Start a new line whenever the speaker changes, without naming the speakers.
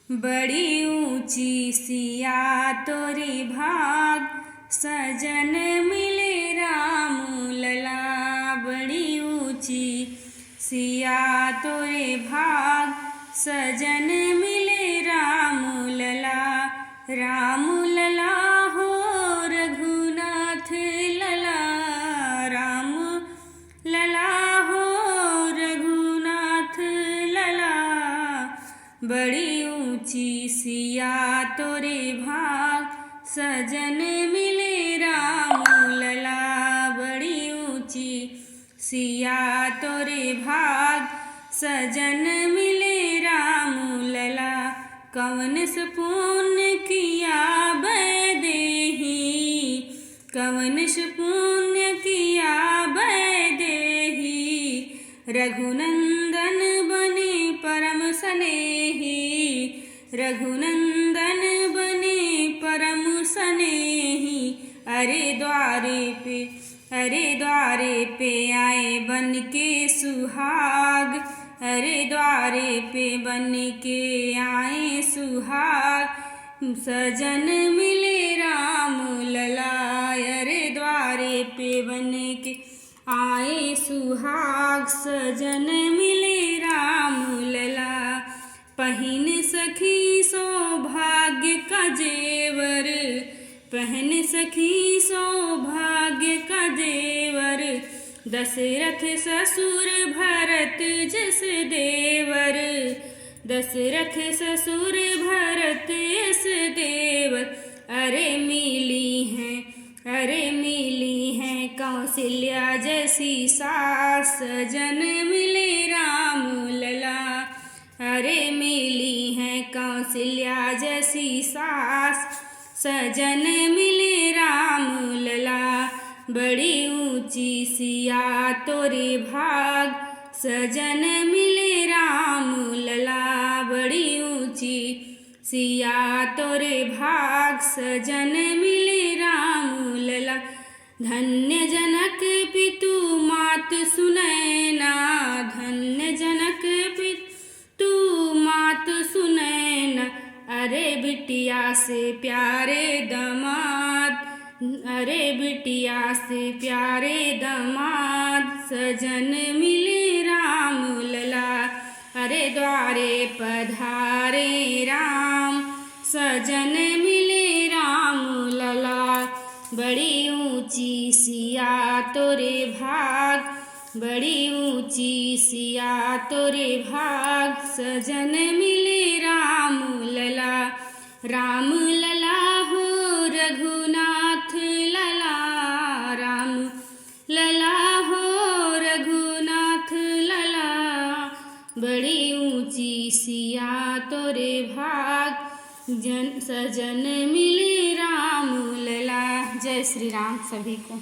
बड़ी ऊंची सिया तोरी भाग, सजन मिले राम लला। बड़ी ऊंची सिया तोरे भाग, सजन मिले राम लला। राम लला हो रघुनाथ लला, राम लला हो रघुनाथ लला। बड़ी ऊंची सिया तोरे भाग, सजन मिले राम लला। बड़ी ऊंची सिया तोरे भाग, सजन मिले राम लला। कवन से पुण्य किया बैदेही, कवन से पुण्य किया बैदेही। रघुनंदन बने परम स्नेही, रघुनंदन बने परम स्नेही। अरे द्वारे पे आए बन के सुहाग, अरे द्वारे पे बन के आए सुहाग। सजन मिले राम लला, अरे द्वारे पे बन के आए सुहाग। सजन मिले राम लला। पहन सखी सौभाग्य का जेवर, पहन सखी सौभाग्य का जेवर। दशरथ ससुर भरत जस देवर, दशरथ ससुर भरत यस देवर। अरे मिली हैं कौशल्या जैसी सास, सजन मिले राम लला। अरे मिली हैं कौशल्या जैसी सास, सजन मिले राम लला। बड़ी ऊंची सिया तोरे भाग, सजन मिले राम लला। बड़ी ऊंची सिया तोरे भाग, सजन मिले राम लला। धन्य जनक पितु मात सुनैना, धन्य जनक पितु मात सुनैना। अरे बिटिया से प्यारे दामाद, अरे बिटिया से प्यारे दामाद। सजन मिले राम लला। अरे द्वारे पधारे राम, सजन मिले राम लला। बड़ी ऊंची सिया तोरे भाग, बड़ी ऊंची सिया तोरे भाग। सजन मिले राम लला। राम लला हो रघुनाथ लला, राम लला हो रघुनाथ लला। बड़ी ऊंची सिया तोरे भाग, सजन मिले राम लला। जय श्री राम सभी को।